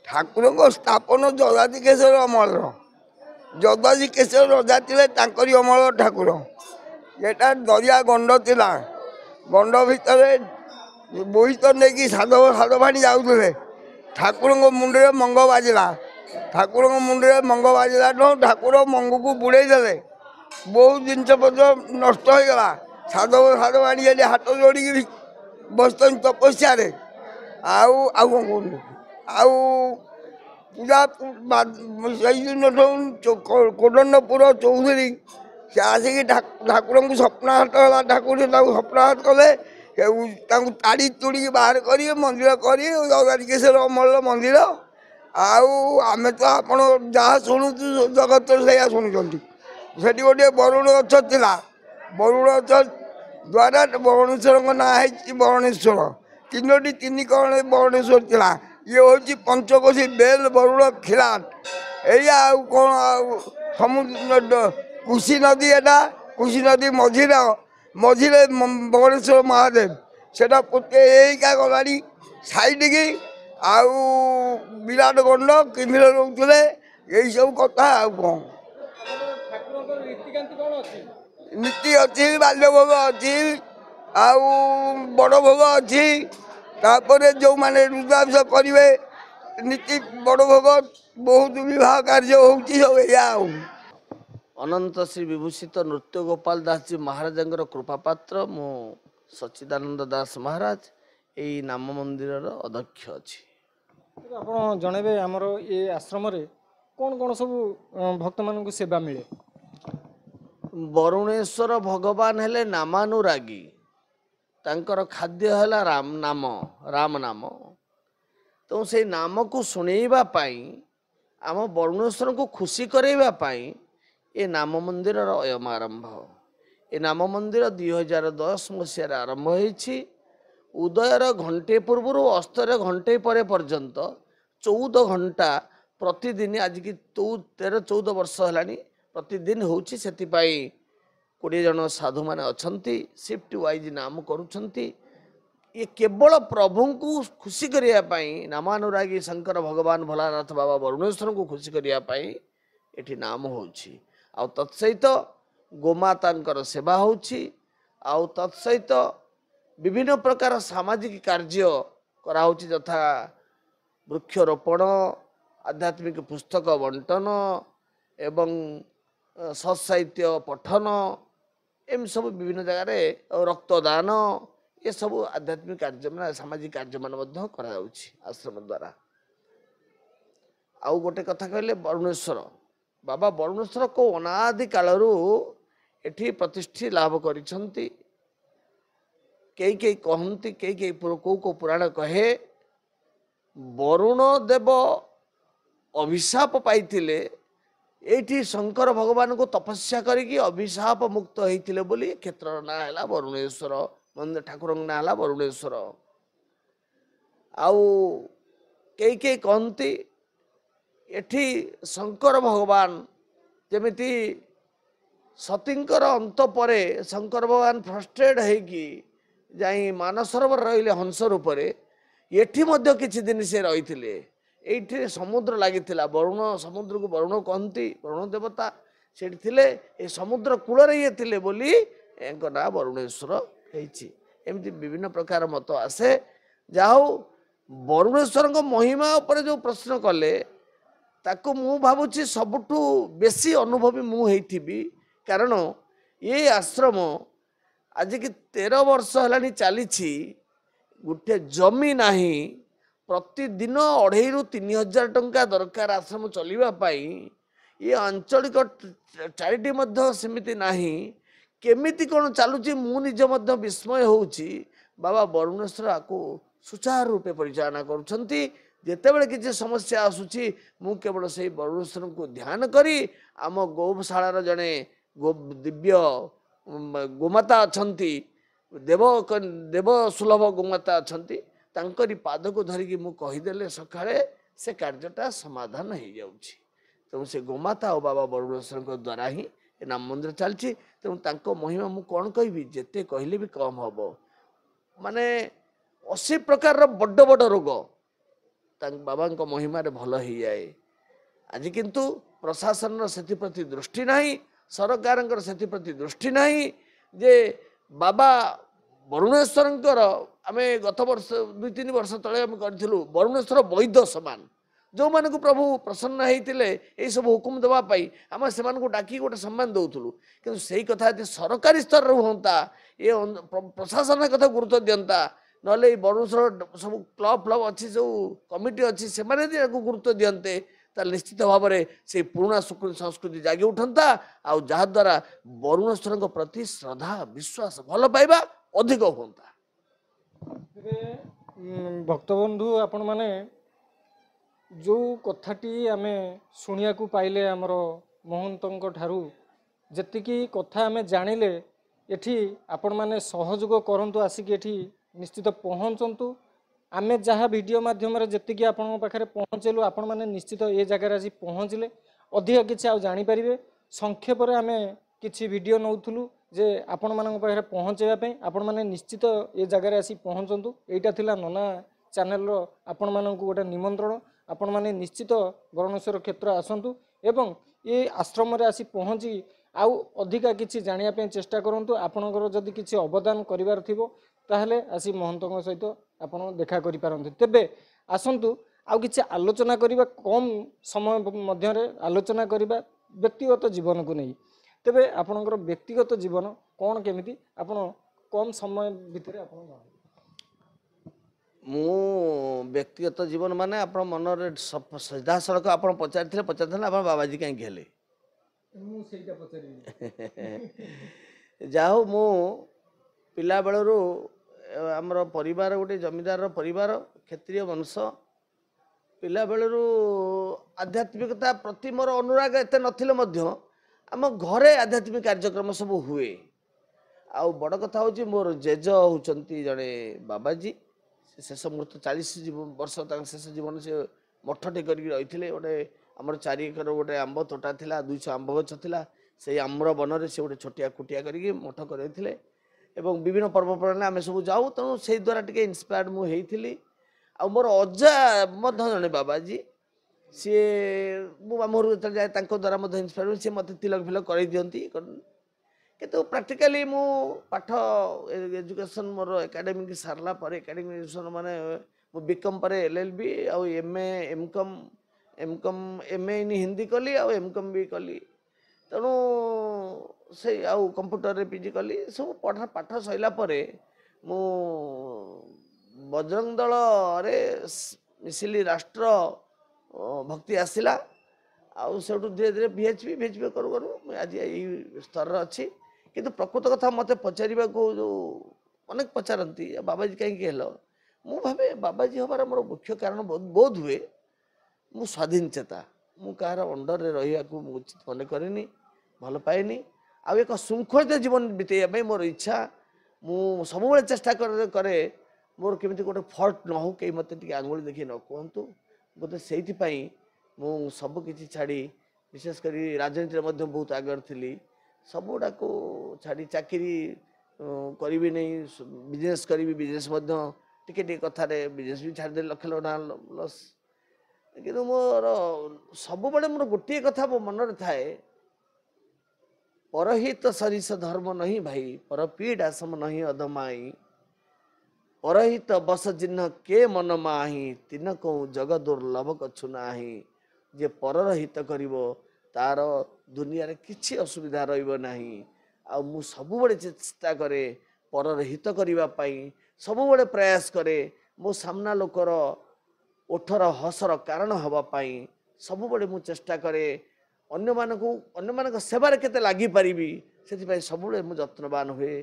ଠାକୁରଙ୍କ ସ୍ଥାପନ ଯଦାତି କେଶର ଅମଳର ଯଦାତି କେଶର ରଜା ଥିଲେ ତାଙ୍କରି ଅମଳ ଠାକୁର। ଏଟା ଦରିଆ ଗଣ୍ଡ ଥିଲା, ଗଣ୍ଡ ଭିତରେ ବୋହିତ ନେଇକି ସାଧବ ସାଧବାଣୀ ଯାଉଥିଲେ। ଠାକୁରଙ୍କ ମୁଣ୍ଡରେ ମଙ୍ଗ ବାଜିଲା, ଠାକୁରଙ୍କ ମୁଣ୍ଡରେ ମଙ୍ଗ ବାଜିଲାଠୁ ଠାକୁର ମଙ୍ଗକୁ ବୁଡ଼େଇ ଦେଲେ। ବହୁତ ଜିନିଷ ପତ୍ର ନଷ୍ଟ ହୋଇଗଲା। ସାଧବ ସାଧବାଣୀ ଏଠି ହାତ ଯୋଡ଼ିକି ବସିଛନ୍ତି ତପସ୍ୟାରେ। ଆଉ ଆଉ କ'ଣ କହୁନି, ଆଉ ପୂଜା ସେଇଦିନଠୁ କୋଦଣ୍ଡପୁର ଚୌଧୁରୀ ସେ ଆସିକି ଠାକୁରଙ୍କୁ ସ୍ୱପ୍ନାହତ ହେଲା। ଠାକୁର ତାଙ୍କୁ ସ୍ୱପ୍ନାହତ କଲେ, ତାଙ୍କୁ ତାଡ଼ି ତୁଡ଼ିକି ବାହାର କରି ମନ୍ଦିର କରି ଯଦାତିକେଶର ଅମଳର ମନ୍ଦିର। ଆଉ ଆମେ ତ ଆପଣ ଯାହା ଶୁଣୁଛୁ ଜଗତରେ ସେଇଆ ଶୁଣୁଛନ୍ତି। ସେଠି ଗୋଟିଏ ବରୁଣ ଗଛ ଥିଲା, ବରୁଣ ଗଛ ଦ୍ୱାରା ବରୁଣେଶ୍ୱରଙ୍କ ନାଁ ହେଇଛି ବରୁଣେଶ୍ୱର। ତିନୋଟି ତିନି କଣ ବରୁଣେଶ୍ୱର ଥିଲା। ଇଏ ହେଉଛି ପଞ୍ଚକୋଶୀ ବେଲ ବରୁଣ ଖିଲାଟ। ଏଇଆ ଆଉ କ'ଣ, ଆଉ ସମୁଦ୍ର କୁଶି ନଦୀ, ଏଟା କୁଶି ନଦୀ ମଝିରେ ବରୁଣେଶ୍ୱର ମହାଦେବ। ସେଟା ପୋତେ ଏଇକା ଗଲାଣି ସାଇଡିକି। ଆଉ ବିରାଟ ଗଣ୍ଡ କିମିର ରହୁଥିଲେ। ଏଇସବୁ କଥା ଆଉ କ'ଣ ନୀତି ଅଛି, ବାଲ୍ୟ ଭୋଗ ଅଛି, ଆଉ ବଡ଼ ଭୋଗ ଅଛି। ତାପରେ ଯେଉଁମାନେ ରୁଦ୍ରାଭିଷ କରିବେ ନୀତି ବଡ଼ ଭୋଗ, ବହୁତ ବିବାହ କାର୍ଯ୍ୟ ହେଉଛି ସବୁ ଏଇଆ ଆଉ। ଅନନ୍ତ ଶ୍ରୀ ବିଭୂଷିତ ନୃତ୍ୟ ଗୋପାଳ ଦାସଜୀ ମହାରାଜଙ୍କର କୃପାପାତ୍ର ମୁଁ ସଚ୍ଚିଦାନନ୍ଦ ଦାସ ମହାରାଜ ଏଇ ନାମ ମନ୍ଦିରର ଅଧ୍ୟକ୍ଷ ଅଛି। ଆପଣ ଜଣେଇବେ ଆମର ଏ ଆଶ୍ରମରେ କ'ଣ କ'ଣ ସବୁ ଭକ୍ତମାନଙ୍କୁ ସେବା ମିଳେ? ବରୁଣେଶ୍ୱର ଭଗବାନ ହେଲେ ନାମାନୁରାଗୀ। ତାଙ୍କର ଖାଦ୍ୟ ହେଲା ରାମ ନାମ। ତେଣୁ ସେଇ ନାମକୁ ଶୁଣେଇବା ପାଇଁ, ଆମ ବରୁଣେଶ୍ୱରଙ୍କୁ ଖୁସି କରାଇବା ପାଇଁ ଏ ନାମ ମନ୍ଦିରର ଅୟମ ଆରମ୍ଭ। ଏ ନାମ ମନ୍ଦିର 2010 ମସିହାରେ ଆରମ୍ଭ ହୋଇଛି। ଉଦୟର ଘଣ୍ଟେ ପୂର୍ବରୁ ଅସ୍ତର ଘଣ୍ଟେ ପରେ ପର୍ଯ୍ୟନ୍ତ 14 ଘଣ୍ଟା ପ୍ରତିଦିନ, ଆଜିକି 13-14 ବର୍ଷ ହେଲାଣି ପ୍ରତିଦିନ ହେଉଛି। ସେଥିପାଇଁ 20 ଜଣ ସାଧୁମାନେ ଅଛନ୍ତି, ସିଫ୍ଟ ୱାଇଜ୍ ନାମ କରୁଛନ୍ତି। ये केवल प्रभु को खुशी करने नामानुरागी शंकर भगवान भोलानाथ बाबा बरुणेश्वर को खुशी करने ये नाम हो तत्सहित गोमाता सेवा हो तत्सहित विभिन्न प्रकार सामाजिक कार्य कराऊ यथा वृक्षरोपण, आध्यात्मिक पुस्तक बंटन एवं सत्साहित्य पठन, एम सब विभिन्न जगार रक्तदान, ये सब आध्यात्मिक कार्य मान सामाजिक कार्य मान आश्रम द्वारा। आउ गोटे कथा कहले बरुणेश्वर बाबा बरुणेश्वर को अनादि कालरू एठी प्रतिष्ठि लाभ करिसंती। कई कहती कई को पुराण कहे वरुण देव अभिशाप पाइथिले एठी शंकर भगवान को तपस्या करिकी अभिशाप मुक्त होइथिले बोली क्षेत्र ना हैला वरुणेश्वर, मंदिर ठाकुर ना हैला वरुणेश्वर। आउ कई कहती एठी शंकर भगवान जेमिति सतींकर अंत परे शंकर भगवान फ्रस्ट्रेट होइकी जाई मानसरोवर रहिले हंस रूपरे एठी मध्य किछि दिन से रहिथिले। एठी समुद्र लागिथिला, वरुण समुद्र को वरुण कहती, वरुण देवता सेठी थिले। ए समुद्र कूल रे ये थिले बोली एंको ना वरुणेश्वर हेछि। एमति विभिन्न प्रकार मत आसे। जाहो वरुणेश्वर को महिमा ऊपर जो प्रश्न कले ताको मु भाबुछि सबुठु बेसी अनुभवी मु हेइथिबी। कारण ये आश्रम आज की 13 वर्ष है चली गोटे जमी नाही, प्रतिदिन 2,500 ରୁ 3,000 टंका दरकार आश्रम चलवाई। ये आंचलिक चारिटी सेमिति नाही, केमिति कौन चलुची मु निज विस्मय होउची। बाबा बरुणेश्वर आपको सुचारू रूपे परिचालना करुछंती। जेतेबेले किसी समस्या आसुची मु केवल से बरुणेश्वर को ध्यान करी आम गौशालार जड़े दिव्य गोमाता अच्छी, देव सुलभ गोमाता अच्छी, तांकरी पाद को धरिकी मु कहीदेले सकाळे से कार्यटा समाधान हो जाउछि। तेणु से गोमाता और बाबा बरुणेश्वर द्वारा ही नाम मंदिर चलछि। तेणु तांको महिमा मु कौन कहबी, जेते कहले भी कम हम। माने 80 प्रकार बड़ बड़ रोग ବାବାଙ୍କ ମହିମାରେ ଭଲ ହେଇଯାଏ। ଆଜି କିନ୍ତୁ ପ୍ରଶାସନର ସେଥିପ୍ରତି ଦୃଷ୍ଟି ନାହିଁ, ସରକାରଙ୍କର ସେଥିପ୍ରତି ଦୃଷ୍ଟି ନାହିଁ ଯେ ବାବା ବରୁଣେଶ୍ୱରଙ୍କର ଆମେ ଗତ ବର୍ଷ 2-3 ବର୍ଷ ତଳେ ଆମେ କରିଥିଲୁ ବରୁଣେଶ୍ୱର ବୈଦ୍ୟ ସମାନ, ଯେଉଁମାନଙ୍କୁ ପ୍ରଭୁ ପ୍ରସନ୍ନ ହେଇଥିଲେ ଏଇସବୁ ହୁକୁମ ଦେବା ପାଇଁ ଆମେ ସେମାନଙ୍କୁ ଡାକି ଗୋଟେ ସମ୍ମାନ ଦେଉଥିଲୁ। କିନ୍ତୁ ସେଇ କଥା ଯଦି ସରକାରୀ ସ୍ତରରେ ହୁଅନ୍ତା, ଏ ପ୍ରଶାସନ କଥା ଗୁରୁତ୍ୱ ଦିଅନ୍ତା, ନହେଲେ ଏଇ ବରୁଣେଶ୍ୱର ସବୁ କ୍ଲବ୍ ଫ୍ଲବ୍ ଅଛି, ସବୁ କମିଟି ଅଛି, ସେମାନେ ଯଦି ଏହାକୁ ଗୁରୁତ୍ୱ ଦିଅନ୍ତେ ତାହେଲେ ନିଶ୍ଚିତ ଭାବରେ ସେଇ ପୁରୁଣା ସଂସ୍କୃତି ଜାଗି ଉଠନ୍ତା, ଆଉ ଯାହାଦ୍ୱାରା ବରୁଣେଶ୍ୱରଙ୍କ ପ୍ରତି ଶ୍ରଦ୍ଧା ବିଶ୍ୱାସ ଭଲ ପାଇବା ଅଧିକ ହୁଅନ୍ତା। ତେବେ ଭକ୍ତବନ୍ଧୁ ଆପଣମାନେ ଯେଉଁ କଥାଟି ଆମେ ଶୁଣିବାକୁ ପାଇଲେ ଆମର ମହନ୍ତଙ୍କ ଠାରୁ, ଯେତିକି କଥା ଆମେ ଜାଣିଲେ, ଏଠି ଆପଣମାନେ ସହଯୋଗ କରନ୍ତୁ, ଆସିକି ଏଠି ନିଶ୍ଚିତ ପହଞ୍ଚନ୍ତୁ। ଆମେ ଯାହା ଭିଡ଼ିଓ ମାଧ୍ୟମରେ ଯେତିକି ଆପଣଙ୍କ ପାଖରେ ପହଞ୍ଚେଇଲୁ, ଆପଣମାନେ ନିଶ୍ଚିତ ଏ ଜାଗାରେ ଆସି ପହଞ୍ଚିଲେ ଅଧିକ କିଛି ଆଉ ଜାଣିପାରିବେ। ସଂକ୍ଷେପରେ ଆମେ କିଛି ଭିଡ଼ିଓ ନେଉଥିଲୁ ଯେ ଆପଣମାନଙ୍କ ପାଖରେ ପହଞ୍ଚାଇବା ପାଇଁ। ଆପଣମାନେ ନିଶ୍ଚିତ ଏ ଜାଗାରେ ଆସି ପହଞ୍ଚନ୍ତୁ। ଏଇଟା ଥିଲା ନନା ଚ୍ୟାନେଲର ଆପଣମାନଙ୍କୁ ଗୋଟେ ନିମନ୍ତ୍ରଣ। ଆପଣମାନେ ନିଶ୍ଚିତ ବରୁଣେଶ୍ୱର କ୍ଷେତ୍ର ଆସନ୍ତୁ ଏବଂ ଏ ଆଶ୍ରମରେ ଆସି ପହଞ୍ଚି ଆଉ ଅଧିକା କିଛି ଜାଣିବା ପାଇଁ ଚେଷ୍ଟା କରନ୍ତୁ। ଆପଣଙ୍କର ଯଦି କିଛି ଅବଦାନ କରିବାର ଥିବ ତାହେଲେ ଆସି ମହନ୍ତଙ୍କ ସହିତ ଆପଣ ଦେଖା କରିପାରନ୍ତି। ତେବେ ଆସନ୍ତୁ ଆଉ କିଛି ଆଲୋଚନା କରିବା, କମ୍ ସମୟ ମଧ୍ୟରେ ଆଲୋଚନା କରିବା ବ୍ୟକ୍ତିଗତ ଜୀବନକୁ ନେଇ। ତେବେ ଆପଣଙ୍କର ବ୍ୟକ୍ତିଗତ ଜୀବନ କ'ଣ କେମିତି, ଆପଣ କମ୍ ସମୟ ଭିତରେ ଆପଣ ଜଣାନ୍ତୁ। ମୁଁ ବ୍ୟକ୍ତିଗତ ଜୀବନ ମାନେ ଆପଣ ମନରେ ସିଧାସଳଖ ଆପଣ ପଚାରିଥିଲେ ଆପଣ ବାବାଜୀ କାହିଁକି ହେଲେ, ମୁଁ ସେଇଟା ପଚାରିବି। ଯାହା ହଉ ମୁଁ ପିଲାବେଳରୁ ଆମର ପରିବାର ଗୋଟେ ଜମିଦାରର ପରିବାର, କ୍ଷତ୍ରିୟ ବଂଶ। ପିଲାବେଳରୁ ଆଧ୍ୟାତ୍ମିକତା ପ୍ରତି ମୋର ଅନୁରାଗ ଏତେ ନଥିଲେ ମଧ୍ୟ ଆମ ଘରେ ଆଧ୍ୟାତ୍ମିକ କାର୍ଯ୍ୟକ୍ରମ ସବୁ ହୁଏ। ଆଉ ବଡ଼ କଥା ହେଉଛି ମୋର ଜେଜ ହେଉଛନ୍ତି ଜଣେ ବାବାଜୀ। ସେ ଶେଷ ମୁହୂର୍ତ୍ତ 40 ବର୍ଷ ତାଙ୍କ ଶେଷ ଜୀବନ ସେ ମଠଟେ କରିକି ରହିଥିଲେ। ଗୋଟେ ଆମର 4 ଏକର ଗୋଟେ ଆମ୍ବ ତୋଟା ଥିଲା, 200 ଆମ୍ବ ଗଛ ଥିଲା। ସେଇ ଆମ୍ର ବନରେ ସେ ଗୋଟେ ଛୋଟିଆ କୁଟିଆ କରିକି ମଠ କରାଇଥିଲେ ଏବଂ ବିଭିନ୍ନ ପର୍ବପର୍ବାଣିରେ ଆମେ ସବୁ ଯାଉ। ତେଣୁ ସେଇ ଦ୍ୱାରା ଟିକେ ଇନ୍ସପାୟାର୍ଡ ମୁଁ ହେଇଥିଲି। ଆଉ ମୋର ଅଜା ମଧ୍ୟ ଜଣେ ବାବାଜୀ, ସିଏ ମୁଁ ଆମ ଘରକୁ ଯେତେବେଳେ ଯାଏ ତାଙ୍କ ଦ୍ୱାରା ମଧ୍ୟ ଇନ୍ସପାୟାର୍ଡ ହୁଏ। ସିଏ ମୋତେ ତିଲକ ଫିଲକ କରାଇ ଦିଅନ୍ତି। କିନ୍ତୁ ପ୍ରାକ୍ଟିକାଲି ମୁଁ ପାଠ ଏଜୁକେସନ୍ ମୋର ଏକାଡେମିକ୍ ସାରିଲା ପରେ, ଏକାଡେମିକ୍ ଏଜୁକେସନ୍ ମାନେ ମୁଁ ବିକମ୍ ପରେ LLB ଆଉ MA MCom MA in Hindi କଲି ଆଉ ଏମ୍କମ୍ ବି କଲି। ତେଣୁ ସେଇ ଆଉ କମ୍ପ୍ୟୁଟରରେ PG କଲି। ସବୁ ପାଠ ସରିଲା ପରେ ମୁଁ ବଜରଙ୍ଗ ଦଳରେ ମିଶିଲି, ରାଷ୍ଟ୍ର ଭକ୍ତି ଆସିଲା। ଆଉ ସେଠୁ ଧୀରେ ଧୀରେ VHP କରୁ କରୁ ମୁଁ ଆଜି ଏଇ ସ୍ତରରେ ଅଛି। କିନ୍ତୁ ପ୍ରକୃତ କଥା ମୋତେ ପଚାରିବାକୁ ଯେଉଁ ଅନେକ ପଚାରନ୍ତି ବାବାଜୀ କାହିଁକି ହେଲ, ମୁଁ ଭାବେ ବାବାଜୀ ହେବାର ମୋର ମୁଖ୍ୟ କାରଣ ବୋଧ ହୁଏ ମୁଁ ସ୍ୱାଧୀନ ଚେତା। ମୁଁ କାହାର ଅଣ୍ଡରରେ ରହିବାକୁ ମୁଁ ଉଚିତ ମନେ କରେନି, ଭଲ ପାଏନି। ଆଉ ଏକ ଶୃଙ୍ଖଳିତ ଜୀବନ ବିତେଇବା ପାଇଁ ମୋର ଇଚ୍ଛା। ମୁଁ ସବୁବେଳେ ଚେଷ୍ଟା କରେ ମୋର କେମିତି ଗୋଟେ ଫଲ୍ଟ ନ ହଉ, କେହି ମୋତେ ଟିକେ ଆଙ୍ଗୁଳି ଦେଖି ନ କୁହନ୍ତୁ। ବୋଧେ ସେଇଥିପାଇଁ ମୁଁ ସବୁ କିଛି ଛାଡ଼ି, ବିଶେଷ କରି ରାଜନୀତିରେ ମଧ୍ୟ ବହୁତ ଆଗରେ ଥିଲି, ସବୁଗୁଡ଼ାକୁ ଛାଡ଼ି ଚାକିରି କରିବି ନାହିଁ, ବିଜନେସ୍ କରିବି, ବିଜନେସ୍ ମଧ୍ୟ ଟିକେ ଟିକେ କଥାରେ ବିଜନେସ୍ ବି ଛାଡ଼ିଦେଲି, ଲକ୍ଷ ଲକ୍ଷ ଟଙ୍କା ଲସ୍। କିନ୍ତୁ ମୋର ସବୁବେଳେ ମୋର ଗୋଟିଏ କଥା ମୋ ମନରେ ଥାଏ, ପରହିତ ସରିଷ ଧର୍ମ ନାହିଁ ଭାଇ, ପରପୀଡ଼ା ସମ ନାହିଁ ଅଧମାଇ, ପରହିତ ବସ ଚିହ୍ନ କେ ମନ ମାହି, ତିନ କଉ ଜଗ ଦୁର୍ଲଭ କଛୁ ନାହିଁ। ଯେ ପରର ହିତ କରିବ ତାର ଦୁନିଆରେ କିଛି ଅସୁବିଧା ରହିବ ନାହିଁ। ଆଉ ମୁଁ ସବୁବେଳେ ଚେଷ୍ଟା କରେ ପରର ହିତ କରିବା ପାଇଁ, ସବୁବେଳେ ପ୍ରୟାସ କରେ ମୋ ସାମ୍ନା ଲୋକର ଓଠର ହସର କାରଣ ହେବା ପାଇଁ। ସବୁବେଳେ ମୁଁ ଚେଷ୍ଟା କରେ ଅନ୍ୟମାନଙ୍କ ସେବାରେ କେତେ ଲାଗିପାରିବି, ସେଥିପାଇଁ ସବୁବେଳେ ମୁଁ ଯତ୍ନବାନ ହୁଏ।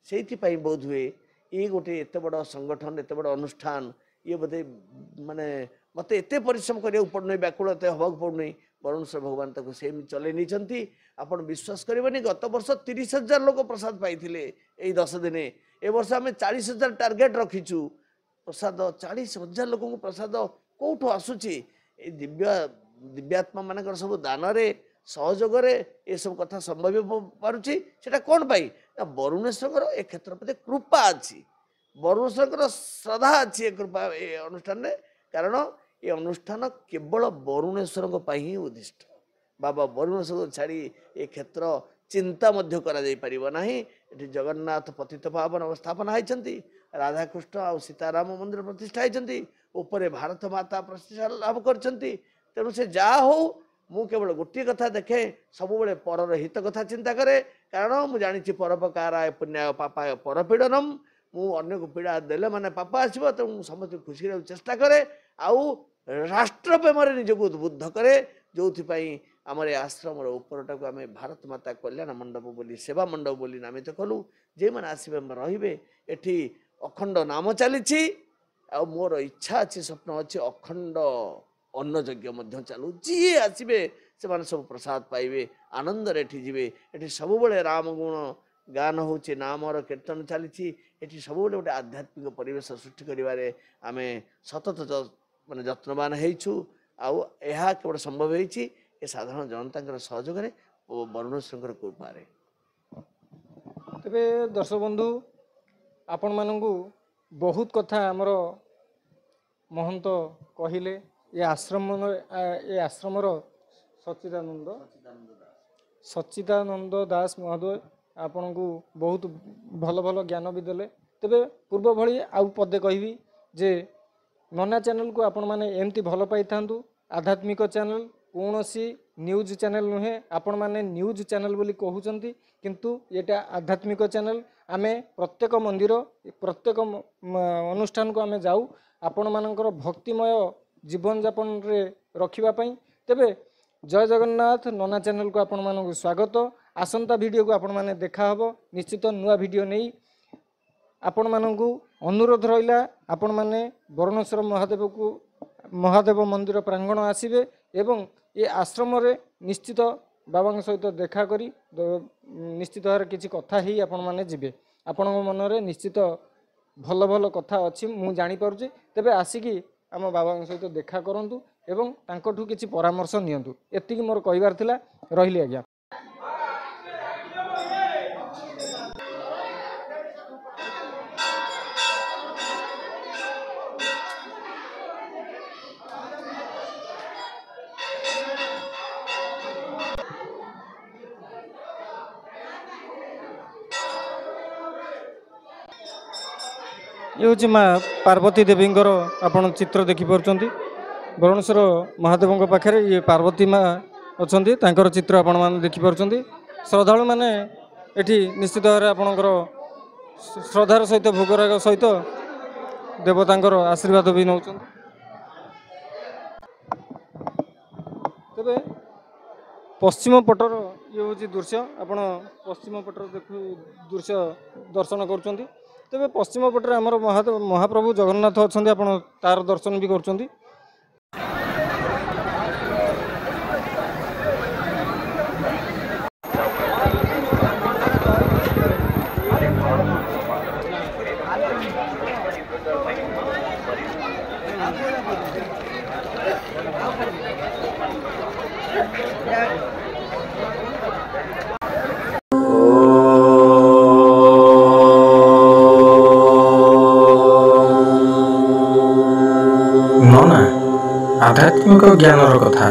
ସେଇଥିପାଇଁ ବୋଧ ହୁଏ ଇଏ ଗୋଟେ ଏତେ ବଡ଼ ସଂଗଠନ, ଏତେ ବଡ଼ ଅନୁଷ୍ଠାନ, ଇଏ ବୋଧେ ମାନେ ମୋତେ ଏତେ ପରିଶ୍ରମ କରିବାକୁ ପଡ଼ୁନାହିଁ, ବ୍ୟାକୁଳ ଏତେ ହେବାକୁ ପଡ଼ୁନାହିଁ। ବରୁଣେଶ୍ୱର ଭଗବାନ ତାକୁ ସେମିତି ଚଲେଇ ନେଇଛନ୍ତି। ଆପଣ ବିଶ୍ୱାସ କରିବେନି, ଗତ ବର୍ଷ 30,000 ଲୋକ ପ୍ରସାଦ ପାଇଥିଲେ ଏଇ 10 ଦିନେ। ଏ ବର୍ଷ ଆମେ 40,000 ଟାର୍ଗେଟ୍ ରଖିଛୁ। ପ୍ରସାଦ 40,000 ଲୋକଙ୍କୁ ପ୍ରସାଦ କେଉଁଠୁ ଆସୁଛି? ଏଇ ଦିବ୍ୟାତ୍ମା ମାନଙ୍କର ସବୁ ଦାନରେ, ସହଯୋଗରେ ଏସବୁ କଥା ସମ୍ଭବ ପାରୁଛି। ସେଟା କ'ଣ ପାଇଁ ନା ବରୁଣେଶ୍ୱରଙ୍କର ଏ କ୍ଷେତ୍ର ପ୍ରତି କୃପା ଅଛି, ବରୁଣେଶ୍ୱରଙ୍କର ଶ୍ରଦ୍ଧା ଅଛି ଏ କୃପା ଏ ଅନୁଷ୍ଠାନରେ। କାରଣ ये अनुष्ठान केवल वरुणेश्वर ही उद्दिष्ट बाबा वरुणेश्वर छाड़ी ये क्षेत्र चिंता करा जगन्नाथ पतित पावन अवस्थापन होती राधाकृष्ण आ सीताराम मंदिर प्रतिष्ठा होती उपरे भारत माता प्रतिष्ठा लाभ कर तेणु से जा हो मु केवल गोटे कथा देखे सब परर हित कथा चिंता करे कारण मु जानी परोपकाराय पुण्याय पापाय परपीड़नम मु अन्य को पीड़ा देले माने पापा आसो तेणु समस्त खुशी चेष्टा करे आउ राष्ट्र प्रेम निजक उद्बुद्ध करे जो आमर आश्रम उपरटा को आम भारत माता कल्याण मंडप बोली सेवा मंडप बोली नामित कलु जे मैंने आसबे रे एठी अखंड नाम चली मोर इच्छा अच्छी स्वप्न अच्छी अखंड अन्न यज्ञ चालू जी आसबे से सब प्रसाद पाइबे आनंद जी एठी सब राम गुण गान होचे नामर कीर्तन चली सब गोटे आध्यात्मिक परिवेश सृष्टि करें आम सतत माने जत्नवान होइछु आउ यह केवल संभव होइछि ए साधारण जनता सहयोग वरुणेश्वर कृपा तेबे दर्शक बंधु आपण मानू बहुत कथा आमर महंत कहले ये आश्रमर सच्चिदानंद दास महोदय आपण को बहुत भल भल ज्ञान भी देले तेबे पूर्व भली आउ पदे कहबी जे नन्ना चैनल को आपण माने एमती भल पाई थांतु आध्यात्मिक चैनल कौन सी न्यूज चैनल नुहे आपण माने न्यूज चैनल बोली कहउचंती किंतु एटा आध्यात्मिक चैनल आमे प्रत्येक मंदिर प्रत्येक अनुष्ठान को आमे जाऊ आपण मानकर भक्तिमय जीवन यापन रे रखिबा पई तेबे जय जगन्नाथ नन्ना चैनल को आपण मानक स्वागत आसंता वीडियो को आपण माने देखा हबो निश्चित नुआ वीडियो नहीं आपण मानक अनुरोध रहिला आपण माने वरुणेश्वर महादेव मंदिर प्रांगण आसिबे एवं ये आश्रम रे निश्चित बाबा सहित देखा करी निश्चित भाव किसी कथा ही आपण माने जिबे आपण मन रे निश्चित भल भल कथा अच्छी मु जानी पारुची तेबे आसिकी आम बाबा सहित देखा करंतु एवं तांकठू किसी परामर्श नियंतु एतिकी मोर कहिबार थिला रहिली आज्ञा। ये हूँ माँ पार्वती देवींर आपण चित्र देखिपुंट वरुणेश्वर महादेव पाखे ये पार्वती माँ अच्छा तांकर चित्र आपण मैंने देखिपुंट श्रद्धालु मैंने एठी निश्चित भाव आपणकर श्रद्धार सहित भोगराग सहित देवतांकर आशीर्वाद भी नौ तेरे पश्चिम पटर ये हूँ दृश्य आपण पश्चिम पटर देखु दृश्य दर्शन कर तेरे पश्चिम पटे आमर महाप्रभु जगन्नाथ अच्छा आप तार दर्शन भी कर आध्यात्मिक ज्ञान कथा